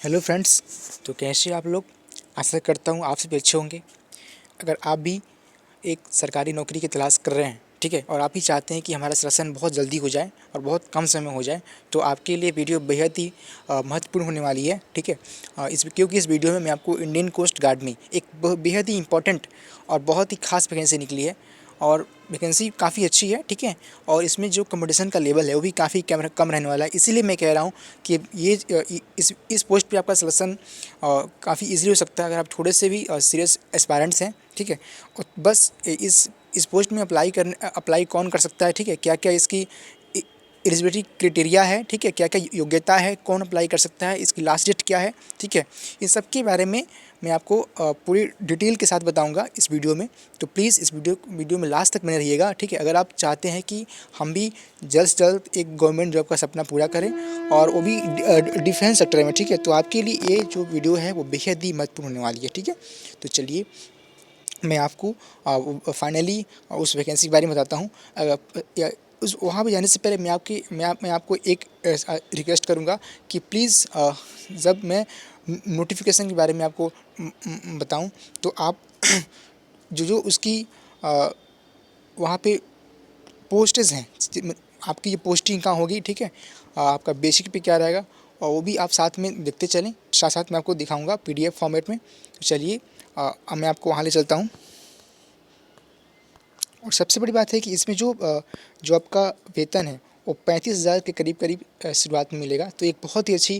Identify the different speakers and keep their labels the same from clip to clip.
Speaker 1: Hello friends, तो कैसे आप लोग। आशा करता हूँ आप सभी अच्छे होंगे। अगर आप भी एक सरकारी नौकरी की तलाश कर रहे हैं, ठीक है, और आप भी चाहते हैं कि हमारा सिलेक्शन बहुत जल्दी हो जाए और बहुत कम समय हो जाए, तो आपके लिए वीडियो बेहद ही महत्वपूर्ण होने वाली है, ठीक है। क्योंकि इस वीडियो में मैं आपको इंडियन कोस्ट गार्ड में एक बेहद ही इंपॉर्टेंट और बहुत ही खास वैकेंसी निकली है और वैकेंसी काफ़ी अच्छी है, ठीक है। और इसमें जो कंपटीशन का लेवल है वो भी काफ़ी कम रहने वाला है। इसीलिए मैं कह रहा हूँ कि ये इस पोस्ट पे आपका सिलेक्शन काफ़ी इजीली हो सकता है अगर आप थोड़े से भी सीरियस एस्पायरेंट्स हैं, ठीक है। और बस इस पोस्ट में अप्लाई कौन कर सकता है, ठीक है, क्या क्या इसकी एलिजिबिलिटी क्राइटेरिया है, ठीक है, क्या क्या योग्यता है, कौन अप्लाई कर सकता है, इसकी लास्ट डेट क्या है, ठीक है। इन सब के बारे में मैं आपको पूरी डिटेल के साथ बताऊंगा इस वीडियो में। तो प्लीज़ इस वीडियो में लास्ट तक बने रहिएगा, ठीक है। अगर आप चाहते हैं कि हम भी जल्द से जल्द एक गवर्नमेंट जॉब का सपना पूरा करें और वो भी डिफेंस सेक्टर में, ठीक है, तो आपके लिए ये जो वीडियो है वो बेहद ही महत्वपूर्ण होने वाली है, ठीक है। तो चलिए मैं आपको फाइनली उस वैकेंसी के बारे में बताता हूँ। उस वहाँ पे जाने से पहले मैं आपको एक रिक्वेस्ट करूँगा कि प्लीज़ जब मैं नोटिफिकेशन के बारे में आपको बताऊँ तो आप जो उसकी वहाँ पे पोस्टेज हैं, आपकी ये पोस्टिंग कहाँ होगी, ठीक है, आपका बेसिक पे क्या रहेगा, और वो भी आप साथ में देखते चलें। साथ साथ मैं आपको दिखाऊंगा PDF फॉर्मेट में। तो चलिए मैं आपको वहाँ ले चलता हूँ। और सबसे बड़ी बात है कि इसमें जो आपका वेतन है वो 35,000 के करीब शुरुआत में मिलेगा। तो एक बहुत ही अच्छी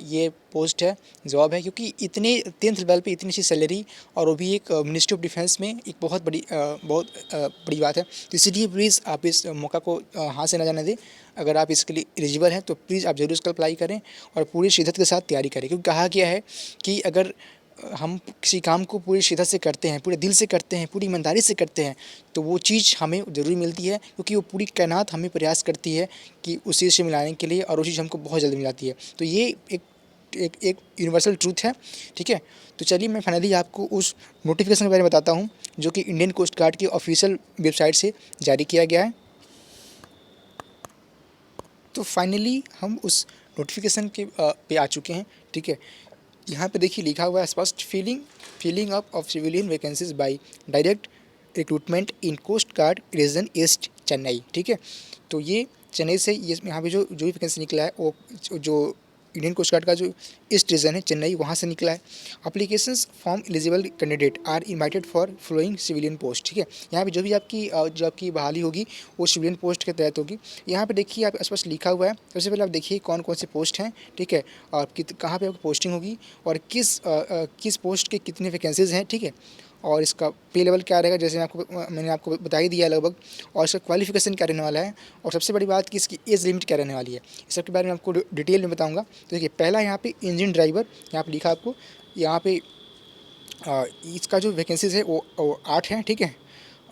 Speaker 1: ये पोस्ट है, जॉब है, क्योंकि इतने 10th लेवल पे इतनी अच्छी सैलरी और वो भी एक मिनिस्ट्री ऑफ डिफेंस में एक बहुत बड़ी बात है। तो इसलिए प्लीज़ आप इस मौका को हाथ से न जाने दें। अगर आप इसके लिए एलिजिबल हैं तो प्लीज़ आप ज़रूर इसका अप्लाई करें और पूरी शिद्दत के साथ तैयारी करें, क्योंकि कहा गया है कि अगर हम किसी काम को पूरी शिद्दत से करते हैं, पूरे दिल से करते हैं, पूरी ईमानदारी से करते हैं, तो वो चीज़ हमें ज़रूर मिलती है, क्योंकि वो पूरी कायनात हमें प्रयास करती है कि उस चीज़ से मिलाने के लिए, और वो चीज़ हमको बहुत जल्दी मिल जाती है। तो ये एक यूनिवर्सल ट्रूथ है, ठीक है। तो चलिए मैं फाइनली आपको उस नोटिफिकेशन के बारे में बताता हूँ जो कि इंडियन कोस्ट गार्ड की ऑफिशियल वेबसाइट से जारी किया गया है। तो फाइनली हम उस नोटिफिकेशन के पे आ चुके हैं, ठीक है। यहाँ पे देखिए लिखा हुआ है स्पष्ट, filling up of civilian vacancies by direct recruitment in Coast Guard region east Chennai, ठीक है। तो ये चेन्नई से ये यहाँ पे जो भी वैकेंसी निकला है वो जो इंडियन कोस्ट गार्ड का जो ईस्ट रीजन है चेन्नई, वहाँ से निकला है। Applications form eligible candidate are invited for following civilian post, ठीक है। यहाँ पे जो भी आपकी बहाली होगी वो सिविलियन पोस्ट के तहत होगी। यहाँ पे देखिए आप स्पष्ट लिखा हुआ है। सबसे पहले आप देखिए कौन कौन से पोस्ट हैं, ठीक है, और कहाँ पे आपकी पोस्टिंग होगी और किस पोस्ट के कितने वैकेंसीज हैं, ठीक है। और इसका पे लेवल क्या रहेगा, जैसे मैंने आपको बता ही दिया लगभग। और इसका क्वालिफिकेशन क्या रहने वाला है, और सबसे बड़ी बात कि इसकी एज लिमिट क्या रहने वाली है, इस सब के बारे में आपको डिटेल में बताऊंगा। तो देखिए पहला यहाँ पे इंजन ड्राइवर, यहाँ पे लिखा आपको, यहाँ पे इसका जो वैकेंसीज है वो 8 हैं, ठीक है।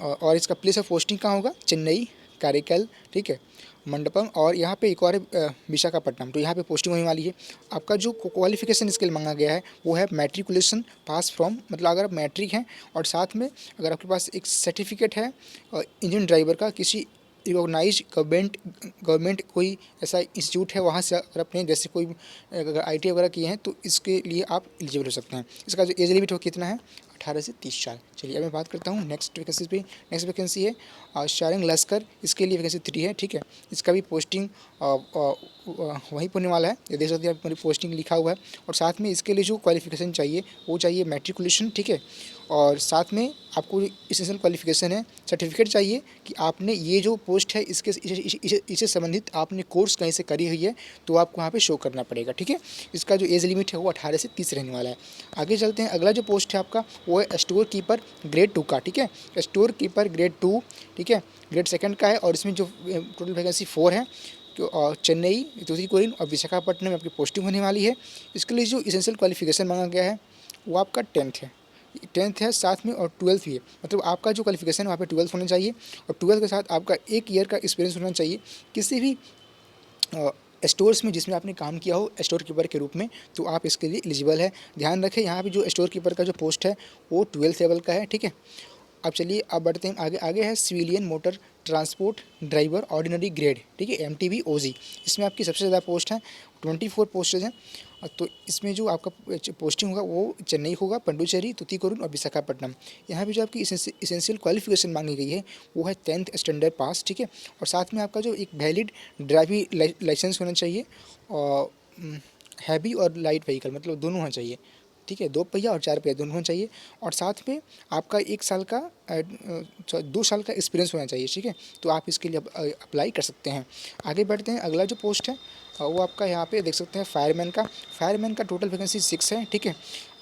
Speaker 1: और इसका प्लेस ऑफ पोस्टिंग कहाँ होगा, चेन्नई, कारिकल, ठीक है, मंडपम, और यहाँ पे एक और है विशाखापट्टनम। तो यहाँ पे पोस्टिंग होने वाली है। आपका जो क्वालिफिकेशन इसके लिए मांगा गया है वो है मैट्रिकुलेशन पास फ्रॉम, मतलब अगर आप मैट्रिक हैं और साथ में अगर आपके पास एक सर्टिफिकेट है इंजन ड्राइवर का किसी रिकॉग्नाइज गवर्नमेंट कोई ऐसा इंस्टीट्यूट है वहाँ से, अगर अपने जैसे कोई अगर ITI वगैरह किए हैं तो इसके लिए आप एलिजिबल हो सकते हैं। इसका जो एज लिमिट हो कितना है, 18 से 30 साल। चलिए अब मैं बात करता हूँ नेक्स्ट वैकेंसी पे। नेक्स्ट वैकेंसी है शारिंग लश्कर, इसके लिए वैकेंसी 3 है, ठीक है। इसका भी पोस्टिंग वहीं पर होने वाला है, ये देख सकते हैं आप पोस्टिंग लिखा हुआ है। और साथ में इसके लिए जो क्वालिफिकेशन चाहिए वो चाहिए मैट्रिकुलेशन, ठीक है। और साथ में आपको एसेंशियल क्वालिफिकेशन है, सर्टिफिकेट चाहिए कि आपने ये जो पोस्ट है इससे संबंधित आपने कोर्स कहीं से करी हुई है, तो आपको वहाँ पे शो करना पड़ेगा, ठीक है। इसका जो एज लिमिट है वो 18 से 30 रहने वाला है। आगे चलते हैं, अगला जो पोस्ट है आपका वो है स्टोर कीपर ग्रेड 2 का, ठीक है। स्टोर कीपर ग्रेड 2, ठीक है, ग्रेड 2 का है। और इसमें जो टोटल वैकेंसी 4 है, तो चेन्नई, तूतीकोरिन और विशाखापट्टनम में आपकी पोस्टिंग होने वाली है। इसके लिए जो एसेंशियल क्वालिफिकेशन मांगा गया है वो आपका 10th है, साथ में और 12th भी है। मतलब आपका जो क्वालिफिकेशन है वहाँ पे 12th होना चाहिए, और 12th के साथ आपका 1 ईयर का एक्सपीरियंस होना चाहिए किसी भी स्टोर्स में जिसमें आपने काम किया हो स्टोर कीपर के रूप में, तो आप इसके लिए एलिजिबल है। ध्यान रखें यहाँ पे जो स्टोर कीपर का जो पोस्ट है वो 12th लेवल का है, ठीक है। अब चलिए अब बढ़ते हैं आगे। आगे है civilian motor transport driver ordinary grade, ठीक है, MTV OG। इसमें आपकी सबसे ज़्यादा पोस्ट है, 24 पोस्टेज हैं। तो इसमें जो आपका पोस्टिंग होगा वो चेन्नई होगा, पंडुचेरी, तुतीकोरिन और विशाखापट्टनम। यहाँ पे जो आपकी इसेंशियल क्वालिफिकेशन मांगी गई है वो है 10th स्टैंडर्ड पास, ठीक है। और साथ में आपका जो एक वैलिड ड्राइविंग लाइसेंस होना चाहिए, और हैवी और लाइट व्हीकल मतलब दोनों होना चाहिए, ठीक है, 2 पहिया और 4 पहिया दोनों होना चाहिए। और साथ में आपका 1 साल का 2 साल का एक्सपीरियंस होना चाहिए, ठीक है। तो आप इसके लिए अप्लाई कर सकते हैं। आगे बढ़ते हैं, अगला जो पोस्ट है वो आपका यहाँ पे देख सकते हैं फायरमैन का टोटल वैकेंसी 6 है, ठीक है।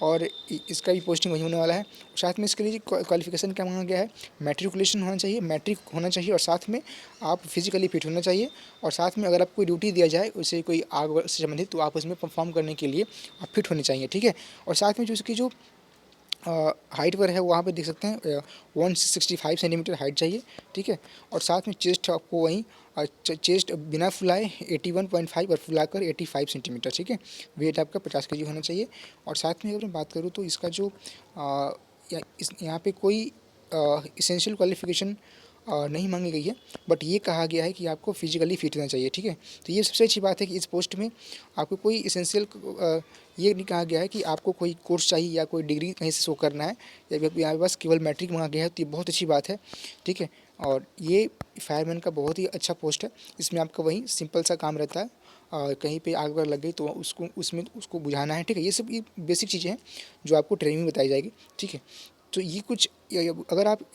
Speaker 1: और इसका भी पोस्टिंग वही होने वाला है। साथ में इसके लिए क्वालिफिकेशन क्या मांगा गया है, मैट्रिकुलेशन होना चाहिए, मैट्रिक होना चाहिए, और साथ में आप फिजिकली फिट होना चाहिए। और साथ में अगर आपको कोई ड्यूटी दिया जाए उसे कोई आग से संबंधित, तो आप उसमें परफॉर्म करने के लिए आप फिट होने चाहिए, ठीक है। और साथ में जो इसकी जो हाइट पर है वहाँ पे देख सकते हैं 165 सेंटीमीटर हाइट चाहिए, ठीक है। और साथ में चेस्ट आपको वहीं चेस्ट बिना फुलाए 81.5 और फुलाकर 85 सेंटीमीटर, ठीक है। वेट आपका 50 kg होना चाहिए। और साथ में अगर मैं बात करूँ तो इसका जो यहाँ पे कोई इसेंशियल क्वालिफिकेशन नहीं मांगी गई है, बट ये कहा गया है कि आपको फिजिकली फिट होना चाहिए, ठीक है। तो ये सबसे अच्छी बात है कि इस पोस्ट में आपको कोई इसेंशियल ये नहीं कहा गया है कि आपको कोई कोर्स चाहिए या कोई डिग्री कहीं से शो करना है, या यहाँ बस केवल मैट्रिक मांगा गया है, तो ये बहुत अच्छी बात है, ठीक है। और ये फायरमैन का बहुत ही अच्छा पोस्ट है। इसमें आपका वही सिंपल सा काम रहता है, और कहीं पे आग वगैरह लग गई तो उसको बुझाना है, ठीक है। ये सब ये बेसिक चीज़ें हैं जो आपको ट्रेनिंग में बताई जाएगी, ठीक है। तो ये कुछ अगर आप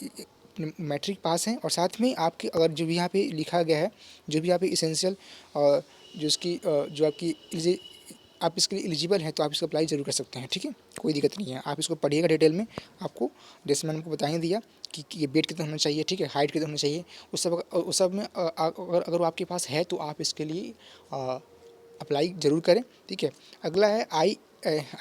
Speaker 1: मैट्रिक पास हैं और साथ में आपके अगर जो भी यहाँ पे लिखा गया है, जो भी यहाँ पे इसेंशियल जो इसकी जो आपकी आप इसके लिए एलिजिबल हैं, तो आप इसको अप्लाई ज़रूर कर सकते हैं, ठीक है। कोई दिक्कत नहीं है, आप इसको पढ़िएगा डिटेल में। आपको जैसे मैंने आपको बता ही दिया कि ये वेट कितना होना चाहिए, ठीक है, हाइट कितना होना चाहिए, उस सब में अगर वो आपके पास है तो आप इसके लिए अप्लाई ज़रूर करें, ठीक है। अगला है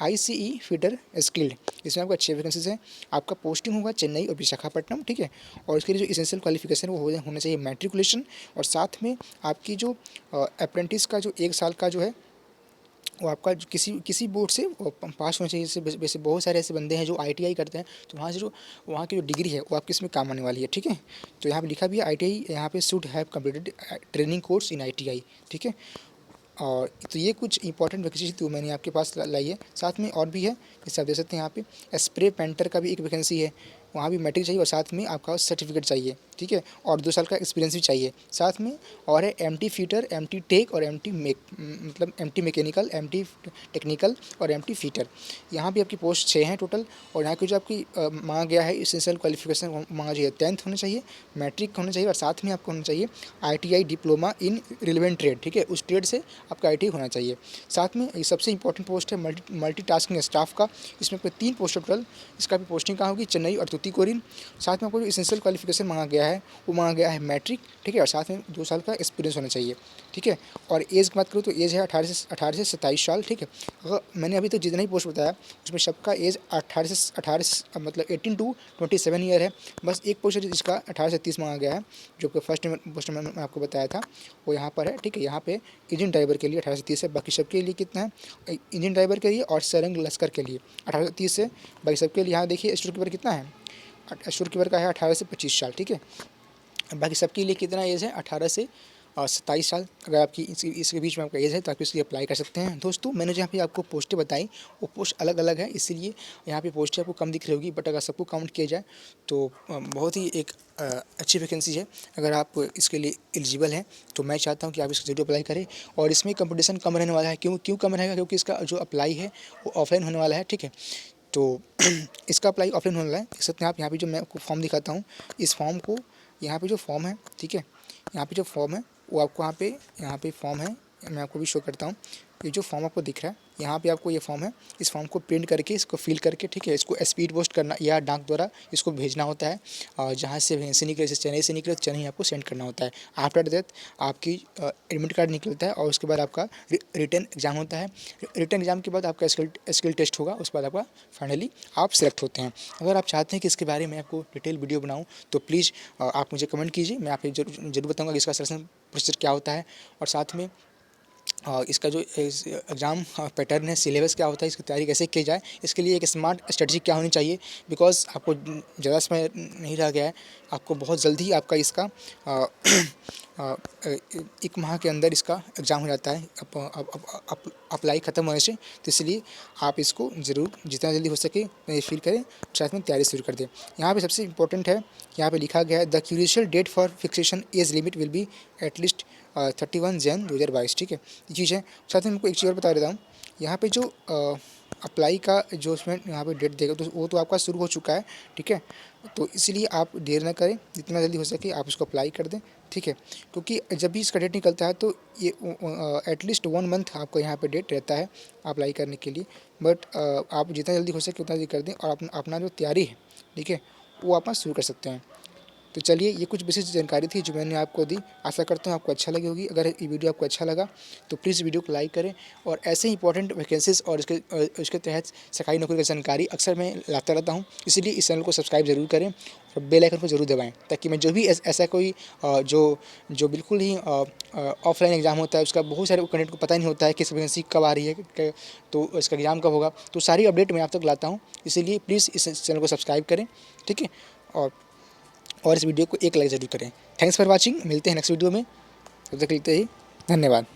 Speaker 1: ICE फीडर स्किल्ड। इसमें आपका 6 वैकेंसीज हैं। आपका पोस्टिंग होगा चेन्नई और विशाखापट्टनम, ठीक है। और इसके लिए जो इसेंशियल क्वालिफिकेशन वो होना चाहिए मैट्रिकुलेशन, और साथ में आपकी जो अप्रेंटिस का जो 1 साल का जो है वो आपका किसी बोर्ड से पास होना चाहिए। जैसे वैसे बहुत सारे ऐसे बंदे हैं जो ITI करते हैं, तो वहाँ की जो डिग्री है वो आपकी इसमें काम आने वाली है, ठीक है। तो यहाँ पे लिखा भी है ITI यहाँ पे should have completed training course in ITI, ठीक है। और तो ये कुछ इंपॉर्टेंट वैकेंसी थी मैंने आपके पास लाई है। साथ में और भी है, जैसे आप देख सकते हैं यहाँ पे स्प्रे पेंटर का भी एक वैकेंसी है, वहाँ भी मैट्रिक चाहिए और साथ में आपका सर्टिफिकेट चाहिए, ठीक है। और 2 साल का एक्सपीरियंस भी चाहिए साथ में। और है MT फीटर, MT टेक और मतलब MT मैकेनिकल, MT टेक्निकल और MT फीटर। यहाँ भी आपकी पोस्ट 6 हैं टोटल। और यहाँ की जो आपकी मांगा गया है इसेंशियल क्वालिफिकेशन मांगा चाहिए 10th होना चाहिए, मैट्रिक होना चाहिए, और साथ में आपको होना चाहिए ITI diploma in relevant trade, ठीक है। उस ट्रेड से आपका ITI होना चाहिए। साथ में ये सबसे इंपॉर्टेंट पोस्ट है मल्टीटास्किंग स्टाफ का। इसमें कोई 3 पोस्ट टोटल। इसका भी पोस्टिंग कहाँ होगी, चेन्नई और तुतीकोरिन। साथ में आपको जो इसेंशियल क्वालिफिकेशन मांगा गया है वो मांगा गया है मैट्रिक, ठीक है। और साथ में 2 साल का एक्सपीरियंस होना चाहिए, ठीक है। और एज की बात करूँ तो एज है 18 से 27 साल, ठीक है। अगर मैंने अभी तक जितना ही पोस्ट बताया उसमें सबका एज 18 मतलब 18 to 27 ईयर है। बस एक पोस्ट है जिसका 18 से 30 मांगा गया है, जो कि फर्स्ट पोस्ट में मैं आपको बताया था वो यहाँ पर है, ठीक है। यहाँ पे इंजन ड्राइवर के लिए 18 से 30 है, बाकी सबके लिए कितना है, इंजन ड्राइवर के लिए और सरंग लश्कर के लिए 18 से 30 है, बाकी सबके लिए। यहाँ देखिए स्टोर कीपर कितना है, स्टोर कीपर का है 18 से 25 साल, ठीक है। बाकी सबके लिए कितना एज है, 18 से 27 साल। अगर आपकी इसके बीच में आपका एज है तो आप इसके लिए अप्लाई कर सकते हैं। दोस्तों मैंने जहाँ पे आपको पोस्टें बताई वो पोस्ट अलग अलग है, इसीलिए यहाँ पे पोस्टें आपको कम दिख रही होगी, बट अगर सबको काउंट किया जाए तो बहुत ही एक अच्छी वैकेंसी है। अगर आप इसके लिए एलिजिबल हैं तो मैं चाहता हूँ कि आप इसको जरूर अप्लाई करें। और इसमें कंपटीशन कम रहने वाला है। क्यों कम रहेगा, क्योंकि इसका जो अप्लाई है वो ऑफलाइन होने वाला है, ठीक है। तो इसका अप्लाई ऑफलाइन होने वाला है। देख सकते हैं आप यहाँ पे जो मैं आपको फॉर्म दिखाता हूँ, इस फॉर्म को यहाँ पे जो फॉर्म है, ठीक है, यहाँ पे जो फॉर्म है वो आपको यहाँ पे फॉर्म है, मैं आपको भी शो करता हूँ। ये जो फॉर्म आपको दिख रहा है यहाँ पे आपको ये फॉर्म है, इस फॉर्म को प्रिंट करके इसको फिल करके, ठीक है, इसको स्पीड पोस्ट करना या डाक द्वारा इसको भेजना होता है। और जहाँ से वैकेंसी निकले, जैसे चेन्नई से निकले तो चेन्नई आपको सेंड करना होता है। आफ्टर दैट आपकी एडमिट कार्ड निकलता है और उसके बाद आपका रिटर्न एग्जाम होता है। रिटर्न एग्जाम के बाद आपका स्किल टेस्ट होगा, उसके बाद आपका फाइनली आप सिलेक्ट होते हैं। अगर आप चाहते हैं कि इसके बारे में आपको डिटेल वीडियो बनाऊँ तो प्लीज़ आप मुझे कमेंट कीजिए, मैं आपको जरूर बताऊँगा कि इसका सिलेक्शन प्रोसीजर क्या होता है। और साथ में इसका जो एग्ज़ाम पैटर्न है, सिलेबस क्या होता है, इसकी तैयारी कैसे की जाए, इसके लिए एक स्मार्ट स्ट्रेटजी क्या होनी चाहिए। बिकॉज़ आपको ज़्यादा समय नहीं रह गया है, आपको बहुत जल्दी आपका इसका अ, अ, 1 माह के अंदर इसका एग्ज़ाम हो जाता है अप्लाई ख़त्म होने से। तो इसलिए आप इसको ज़रूर जितना जल्दी हो सके फ़िल करें, साथ में तैयारी शुरू कर दें। यहाँ पे सबसे इम्पोर्टेंट है, यहाँ पे लिखा गया है the crucial date for fixation age limit will be at least 31 Jan 2022, ठीक है, ये चीज़ है। साथ में आपको एक चीज़ और बता देता हूँ, यहाँ पे जो अप्लाई का जो उसमें यहाँ पे डेट देगा तो वो तो आपका शुरू हो चुका है, ठीक है। तो इसलिए आप देर ना करें, जितना जल्दी हो सके आप इसको अप्लाई कर दें, ठीक है। क्योंकि जब भी इसका डेट निकलता है तो ये एटलीस्ट 1 मंथ आपको यहाँ पे डेट रहता है अप्लाई करने के लिए। बट आप जितना जल्दी हो सके उतना जल्दी कर दें और अपना जो तैयारी है, ठीक है, वो आप शुरू कर सकते हैं। तो चलिए, ये कुछ विशेष जानकारी थी जो मैंने आपको दी। आशा करता हूँ आपको अच्छा लगी होगी। अगर ये वीडियो आपको अच्छा लगा तो प्लीज़ वीडियो को लाइक करें और ऐसे ही इंपॉर्टेंट वैकेंसीज़ और इसके तहत सरकारी नौकरी की जानकारी अक्सर मैं लाता रहता हूँ। इसलिए इस चैनल को सब्सक्राइब ज़रूर करें और बेल आइकन को ज़रूर दबाएँ, ताकि मैं जो भी ऐसा कोई जो बिल्कुल ही ऑफलाइन एग्ज़ाम होता है, उसका बहुत सारे कैंडिडेट को पता ही नहीं होता है कि वैकेंसी कब आ रही है, तो इसका एग्ज़ाम कब होगा, तो सारी अपडेट मैं आप तक लाता हूँ। इसीलिए प्लीज़ इस चैनल को सब्सक्राइब करें, ठीक है, और इस वीडियो को एक लाइक ज़रूर करें। थैंक्स फॉर वॉचिंग, मिलते हैं नेक्स्ट वीडियो में, तब तक के लिए धन्यवाद।